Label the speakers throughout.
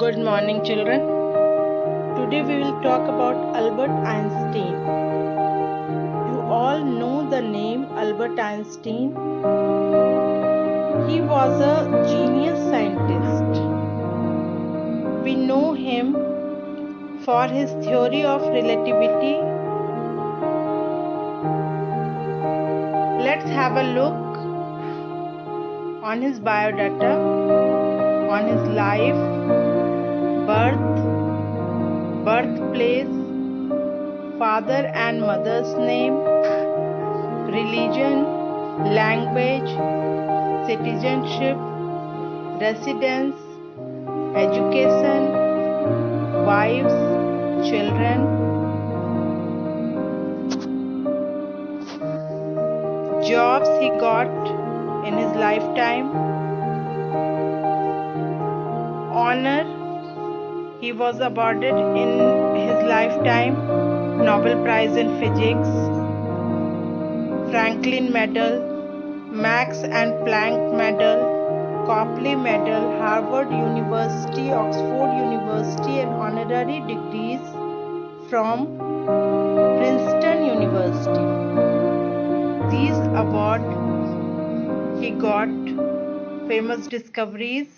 Speaker 1: Good morning, children. Today we will talk about Albert Einstein. You all know the name Albert Einstein. He was a genius scientist. We know him for his theory of relativity. Let's have a look on his biodata, on his life, birthplace, father and mother's name, religion, language, citizenship, residence, education, wives, children, jobs he got in his lifetime, honor he was awarded in his lifetime, Nobel Prize in Physics, Franklin Medal, Max and Planck Medal, Copley Medal, Harvard University, Oxford University, and honorary degrees from Princeton University. These awards he got: famous discoveries,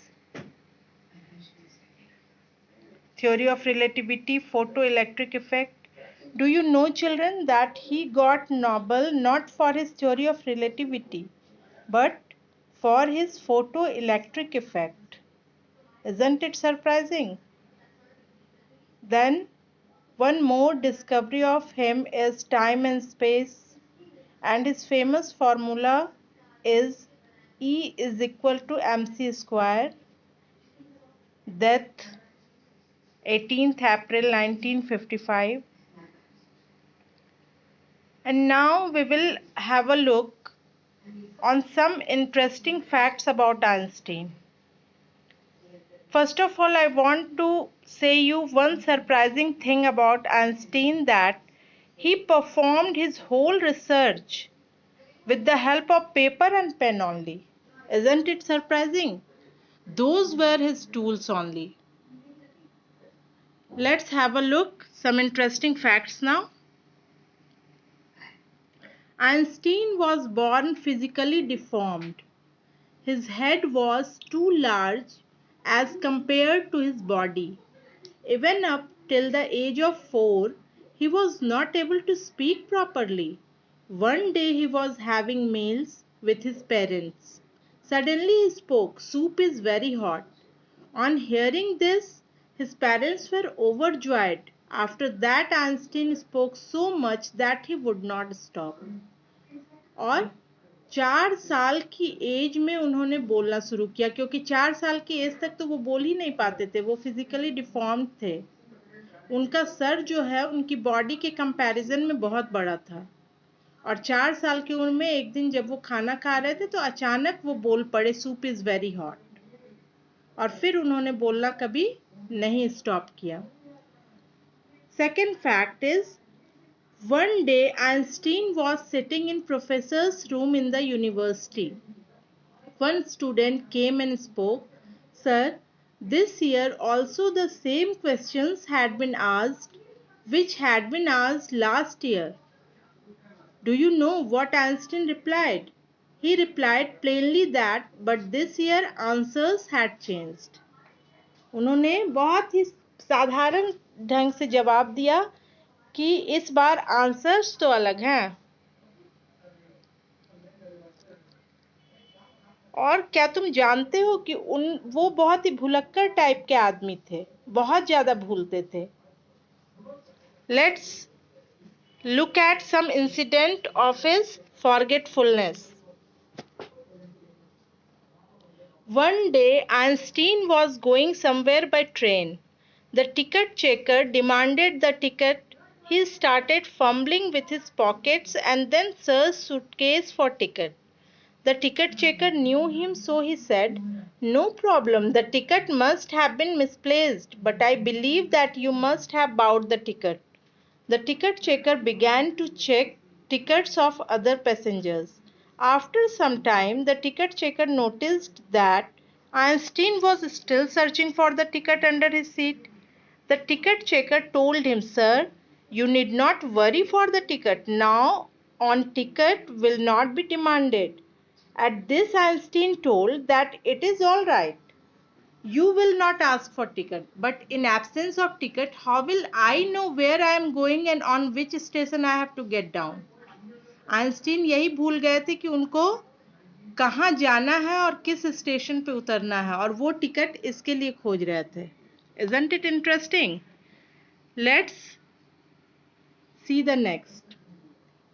Speaker 1: theory of relativity, photoelectric effect. Do you know, children, that he got Nobel not for his theory of relativity, but for his photoelectric effect? Isn't it surprising? Then one more discovery of him is time and space, and his famous formula is E is equal to mc square. Death 18th April 1955. And now we will have a look on some interesting facts about Einstein. First of all, I want to say you one surprising thing about Einstein, that he performed his whole research with the help of paper and pen only. Isn't it surprising? Those were his tools only. Let's have a look some interesting facts now. Einstein was born physically deformed. His head was too large as compared to his body. Even up till the age of 4, he was not able to speak properly. One day he was having meals with his parents. Suddenly he spoke, "Soup is very hot." On hearing this, his parents were overjoyed. After that, Einstein spoke so much that he would not stop. और 4 साल की as में उन्होंने बोलना शुरू किया, क्योंकि 4 साल की एज तक तो वो बोल ही नहीं पाते थे, वो फिजिकली डिफॉर्म्ड थे। उनका सर जो है उनकी बॉडी के कंपैरिजन में बहुत बड़ा था, और 4 साल की उम्र में एक दिन जब वो खाना खा रहे थे तो अचानक वो बोल पड़े, "सूप इज वेरी हॉट", और फिर उन्होंने बोलना कभी नहीं स्टॉप किया। Second fact is, one day Einstein was sitting in professor's room in the university. One student came and spoke, "Sir, this year also the same questions had been asked which had been asked last year." Do you know what Einstein replied? He replied plainly that, "But this year answers had changed." उन्होंने बहुत ही साधारण ढंग से जवाब दिया कि इस बार answers तो अलग हैं। और क्या तुम जानते हो कि वो बहुत ही भुलक्कड़ टाइप के आदमी थे, बहुत ज्यादा भूलते थे। Let's look at some incident of his forgetfulness. One day Einstein was going somewhere by train. The ticket checker demanded the ticket. He started fumbling with his pockets and then searched suitcase for ticket. The ticket checker knew him, so he said, "No problem, the ticket must have been misplaced, but I believe that you must have bought the ticket." The ticket checker began to check tickets of other passengers. After some time, the ticket checker noticed that Einstein was still searching for the ticket under his seat. The ticket checker told him, "Sir, you need not worry for the ticket. Now on ticket will not be demanded." At this, Einstein told that it is all right. You will not ask for ticket, but in absence of ticket, how will I know where I am going and on which station I have to get down? Einstein यही भूल गए थे कि उनको कहाँ जाना है और किस स्टेशन पे उतरना है, और वो टिकट इसके लिए खोज रहे थे. Isn't it interesting? Let's see the next.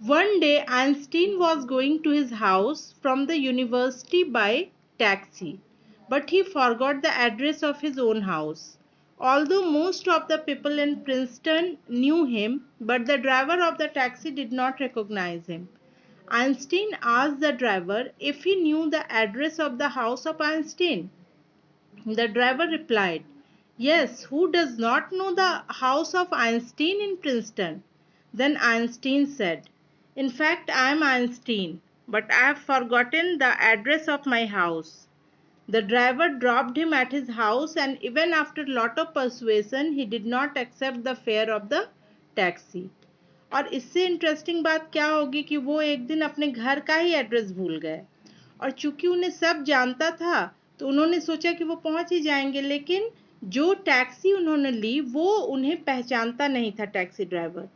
Speaker 1: One day, Einstein was going to his house from the university by taxi, but he forgot the address of his own house. Although most of the people in Princeton knew him, but the driver of the taxi did not recognize him. Einstein asked the driver if he knew the address of the house of Einstein. The driver replied, "Yes, who does not know the house of Einstein in Princeton?" Then Einstein said, "In fact, I am Einstein, but I have forgotten the address of my house." The driver dropped him at his house, and even after lot of persuasion, he did not accept the fare of the taxi. और इससे interesting बात क्या होगी कि वो एक दिन अपने घर का ही एड्रेस भूल गए, और चूंकि उन्हें सब जानता था तो उन्होंने सोचा कि वो पहुंच ही जाएंगे, लेकिन जो टैक्सी उन्होंने ली वो उन्हें पहचानता नहीं था, टैक्सी ड्राइवर.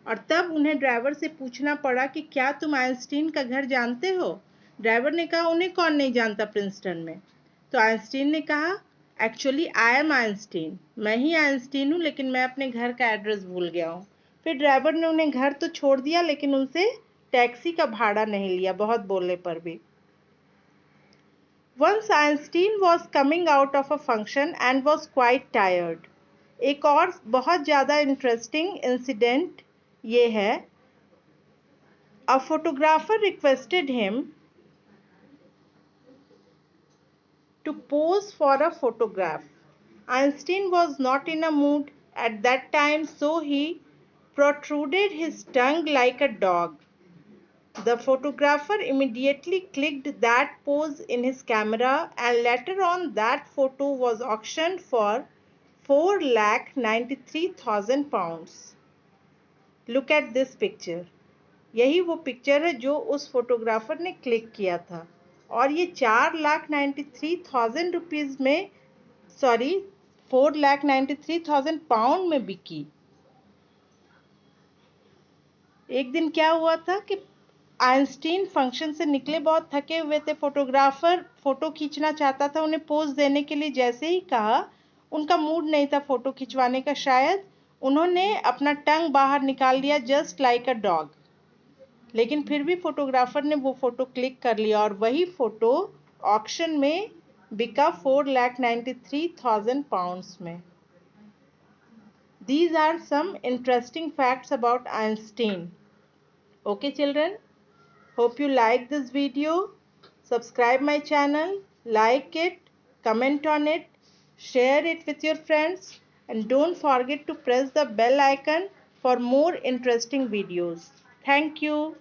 Speaker 1: और तब उन्हें ड्राइवर से पूछना पड़ा कि क्या तुम आइंस्टीन का घर जानते हो? ड्राइवर ने कहा, उन्हें कौन नहीं जानता प्रिंसटन में. तो आइंस्टीन ने कहा, एक्चुअली आई एम आइंस्टीन, मैं ही आइंस्टीन हूँ, लेकिन मैं अपने घर का एड्रेस भूल गया हूँ. फिर ड्राइवर ने उन्हें घर तो छोड़ दिया, लेकिन उनसे टैक्सी का भाड़ा नहीं लिया, बहुत बोलने पर भी. Once Einstein was coming out of a function and was quite tired. एक और बहुत ज़्यादा इंटरेस्टिंग इंसिडेंट ये है. A photographer requested him to pose for a photograph. Einstein was not in a mood at that time, so he protruded his tongue like a dog. The photographer immediately clicked that pose in his camera, and later on that photo was auctioned for £4,93,000. Look at this picture. यही वो picture है जो उस photographer ने click किया था, और ये 4,93,000 में, सॉरी, 4,93,000 पाउंड में बिकी. एक दिन क्या हुआ था कि आइंस्टीन फंक्शन से निकले, बहुत थके हुए थे. फोटोग्राफर फोटो खींचना चाहता था, उन्हें पोज देने के लिए जैसे ही कहा, उनका मूड नहीं था फोटो खिंचवाने का. शायद उन्होंने अपना टंग बाहर निकाल लिया, जस्ट लाइक अ डॉग. लेकिन फिर भी फोटोग्राफर ने वो फोटो क्लिक कर लिया, और वही फोटो ऑक्शन में बिका 4,93,000 पाउंड्स में. These are some interesting facts about Einstein. Okay children, hope you like this video. Subscribe my channel, like it, comment on it, share it with your friends, and don't forget to press the bell icon for more interesting videos. Thank you.